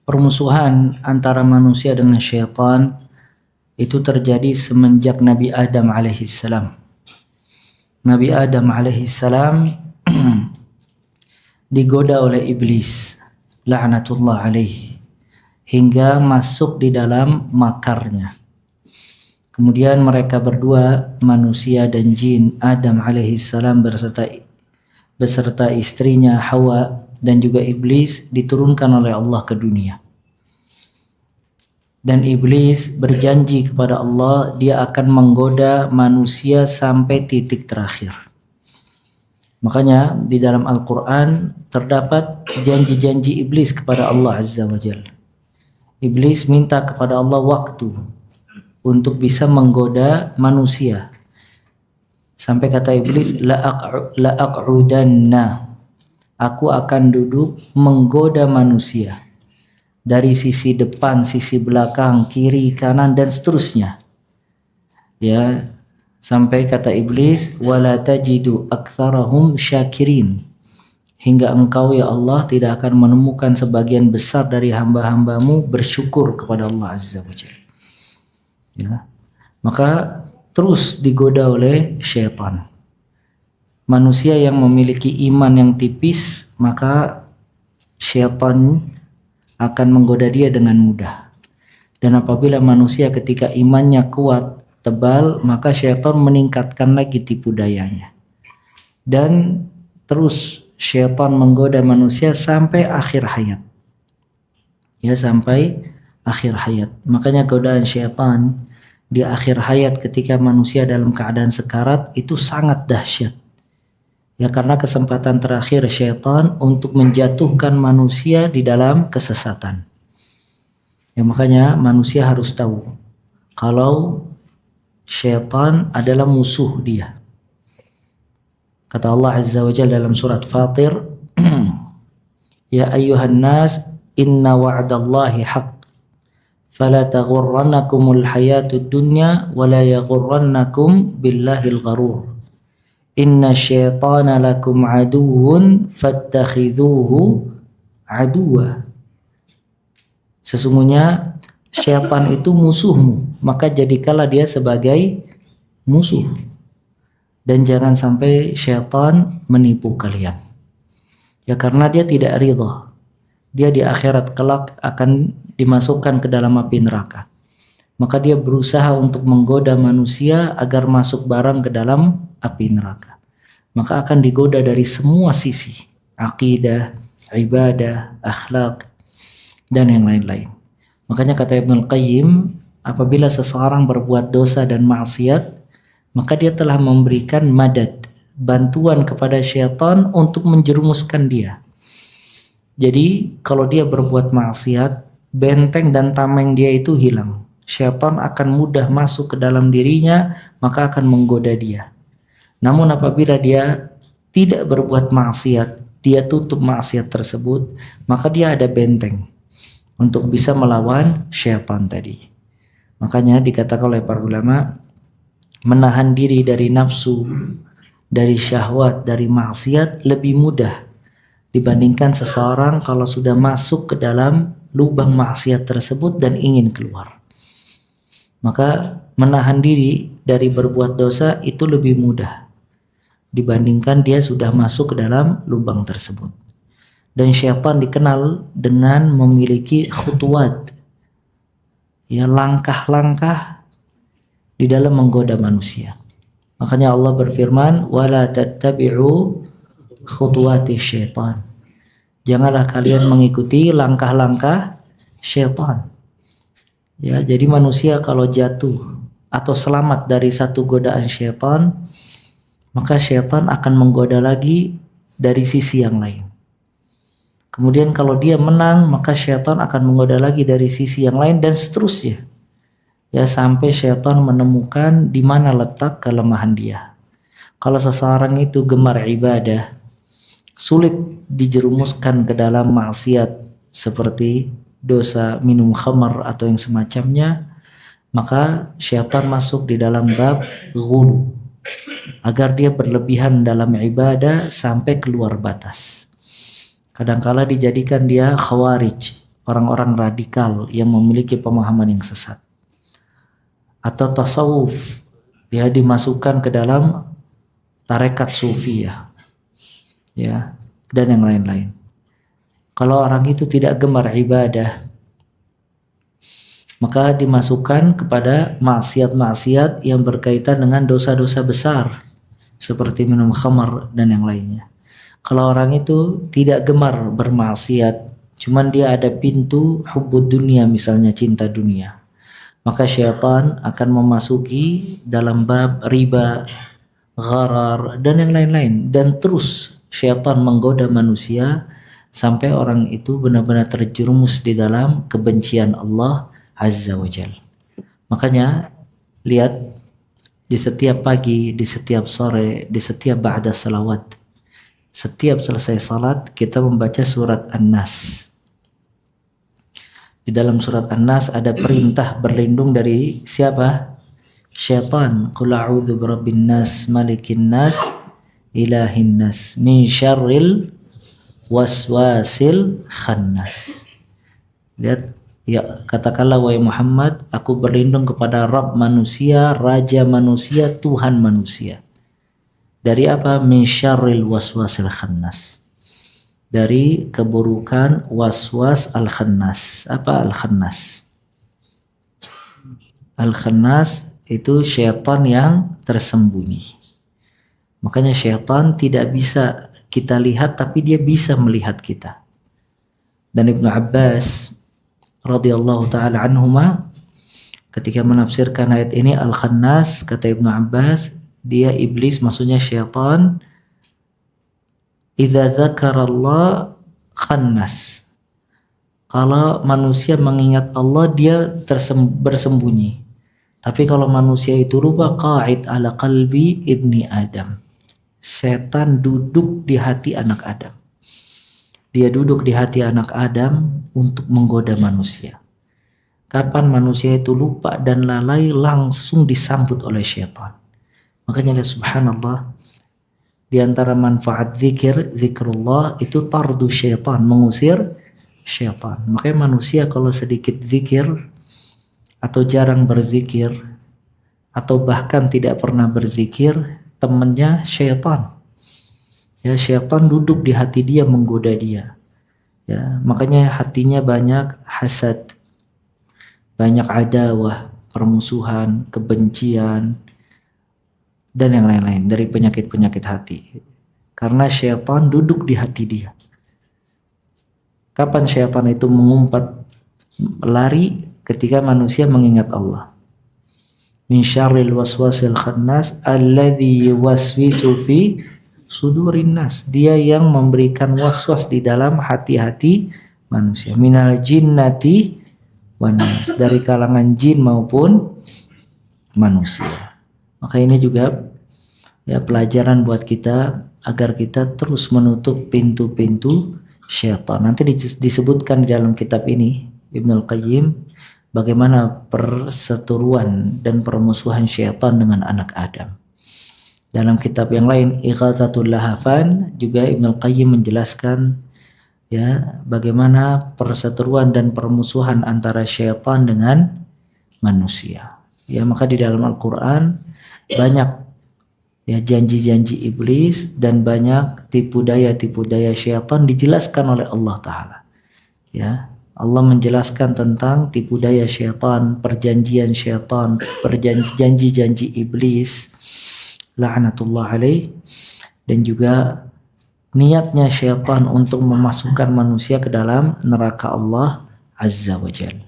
permusuhan antara manusia dengan syaitan itu terjadi semenjak Nabi Adam alaihissalam. Nabi Adam alaihissalam digoda oleh iblis, laknatullah alaih, hingga masuk di dalam makarnya. Kemudian mereka berdua, manusia dan jin, Adam alaihissalam beserta istrinya Hawa dan juga iblis, diturunkan oleh Allah ke dunia. Dan iblis berjanji kepada Allah dia akan menggoda manusia sampai titik terakhir. Makanya di dalam Al-Quran terdapat janji-janji iblis kepada Allah Azza wa Jalla. Iblis minta kepada Allah waktu untuk bisa menggoda manusia. Sampai kata iblis, la'aq'udanna, aku akan duduk menggoda manusia dari sisi depan, sisi belakang, kiri, kanan, dan seterusnya. Ya, sampai kata iblis, wala tajidu aktsarahum syakirin, hingga engkau ya Allah tidak akan menemukan sebagian besar dari hamba-hambamu bersyukur kepada Allah Azza wa Jalla. Ya. Maka terus digoda oleh syaitan. Manusia yang memiliki iman yang tipis, maka syaitan akan menggoda dia dengan mudah. Dan apabila manusia ketika imannya kuat, tebal, maka syaitan meningkatkan lagi tipu dayanya. Dan terus syaitan menggoda manusia sampai akhir hayat. Ya, sampai akhir hayat. Makanya godaan syaitan di akhir hayat ketika manusia dalam keadaan sekarat itu sangat dahsyat. Ya, karena kesempatan terakhir syaitan untuk menjatuhkan manusia di dalam kesesatan. Ya, makanya manusia harus tahu kalau syaitan adalah musuh dia. Kata Allah Azza wa Jalla dalam surat Fatir, ya ayyuhan nas inna wa'dallahi haqq fala taghurrannakumul hayatud dunya wala yaghurrannakum billahil gharur. Inna syaitana lakum aduwwun fattakhidhuhu aduwa. Sesungguhnya syaitan itu musuhmu, maka jadikanlah dia sebagai musuh. Dan jangan sampai syaitan menipu kalian. Ya, karena dia tidak ridha. Dia di akhirat kelak akan dimasukkan ke dalam api neraka. Maka dia berusaha untuk menggoda manusia agar masuk bareng ke dalam api neraka. Maka akan digoda dari semua sisi, akidah, ibadah, akhlak, dan yang lain-lain. Makanya kata Ibnul Qayyim, apabila seseorang berbuat dosa dan maksiat, maka dia telah memberikan madad, bantuan kepada syaitan untuk menjerumuskan dia. Jadi kalau dia berbuat maksiat, benteng dan tameng dia itu hilang. Syaitan akan mudah masuk ke dalam dirinya, maka akan menggoda dia. Namun apabila dia tidak berbuat maksiat, dia tutup maksiat tersebut, maka dia ada benteng untuk bisa melawan syaitan tadi. Makanya dikatakan oleh para ulama, menahan diri dari nafsu, dari syahwat, dari maksiat lebih mudah dibandingkan seseorang kalau sudah masuk ke dalam lubang maksiat tersebut dan ingin keluar. Maka menahan diri dari berbuat dosa itu lebih mudah dibandingkan dia sudah masuk ke dalam lubang tersebut. Dan syaitan dikenal dengan memiliki khutuwat, ya, langkah-langkah di dalam menggoda manusia. Makanya Allah berfirman, wala tattabi'u khutuwati syaitan. Janganlah kalian mengikuti langkah-langkah syaitan. Ya, jadi manusia kalau jatuh atau selamat dari satu godaan syaitan, maka syaitan akan menggoda lagi dari sisi yang lain. Kemudian kalau dia menang, maka syaitan akan menggoda lagi dari sisi yang lain dan seterusnya. Ya, sampai syaitan menemukan di mana letak kelemahan dia. Kalau seseorang itu gemar ibadah, sulit dijerumuskan ke dalam maksiat seperti dosa minum khamar atau yang semacamnya, maka syaitan masuk di dalam bab ghulu, agar dia berlebihan dalam ibadah sampai keluar batas. Kadangkala dijadikan dia khawarij, orang-orang radikal yang memiliki pemahaman yang sesat. Atau tasawuf, dia dimasukkan ke dalam tarekat sufiyah, ya, dan yang lain-lain. Kalau orang itu tidak gemar ibadah, maka dimasukkan kepada maksiat-maksiat yang berkaitan dengan dosa-dosa besar seperti minum khamar dan yang lainnya. Kalau orang itu tidak gemar bermaksiat, cuman dia ada pintu hubbud dunia, misalnya cinta dunia, maka syaitan akan memasuki dalam bab riba, gharar, dan yang lain-lain, dan terus syaitan menggoda manusia sampai orang itu benar-benar terjerumus di dalam kebencian Allah Azza wa Jal. Makanya lihat, di setiap pagi, di setiap sore, di setiap ba'da salawat, setiap selesai salat kita membaca surat An-Nas. Di dalam surat An-Nas ada perintah berlindung dari siapa? Syaitan. Qul a'udzu birabbin nas, malikin nas, ilahin nas, min syarril waswasil khannas. Lihat, ya, katakanlah wahai Muhammad, aku berlindung kepada Rabb manusia, Raja manusia, Tuhan manusia. Dari apa? Min syarril waswasil khannas. Dari keburukan waswas al-khannas. Apa al-khannas? Al-khannas itu syaitan yang tersembunyi. Makanya syaitan tidak bisa kita lihat, tapi dia bisa melihat kita. Dan Ibnu Abbas radhiyallahu taala anhuma ketika menafsirkan ayat ini, al-khannas, kata Ibnu Abbas, dia iblis, maksudnya syaitan. Idza dzakarallah khannas. Kalau manusia mengingat Allah, dia bersembunyi. Tapi kalau manusia itu lupa, qa'id ala qalbi ibni Adam. Setan duduk di hati anak Adam. Dia duduk di hati anak Adam untuk menggoda manusia. Kapan manusia itu lupa dan lalai, langsung disambut oleh syaitan. Makanya subhanallah, di antara manfaat zikrullah itu tardu syaitan, mengusir syaitan. Makanya manusia kalau sedikit zikir atau jarang berzikir atau bahkan tidak pernah berzikir, temannya syaitan. Ya, syaitan duduk di hati dia, menggoda dia. Ya, makanya hatinya banyak hasad, banyak adawah, permusuhan, kebencian, dan yang lain-lain dari penyakit-penyakit hati. Karena syaitan duduk di hati dia. Kapan syaitan itu mengumpat, lari? Ketika manusia mengingat Allah. Min syarril waswasil khannas alladzi yuwaswisu fi sudurin nas. Dia yang memberikan waswas di dalam hati-hati manusia. Minal jinnati wan nas, dari kalangan jin maupun manusia. Maka ini juga ya pelajaran buat kita agar kita terus menutup pintu-pintu syaitan. Nanti disebutkan di dalam kitab ini Ibnu Al-Qayyim bagaimana perseteruan dan permusuhan syaitan dengan anak Adam. Dalam kitab yang lain, Ighatsatul Lahafan, juga Ibnu Al-Qayyim menjelaskan ya bagaimana perseteruan dan permusuhan antara syaitan dengan manusia. Ya, maka di dalam Al-Qur'an banyak ya janji-janji iblis dan banyak tipu daya syaitan dijelaskan oleh Allah Ta'ala. Ya, Allah menjelaskan tentang tipu daya syaitan, perjanjian syaitan, janji-janji iblis, la'natullah alaih, dan juga niatnya syaitan untuk memasukkan manusia ke dalam neraka Allah Azza wa Jalla.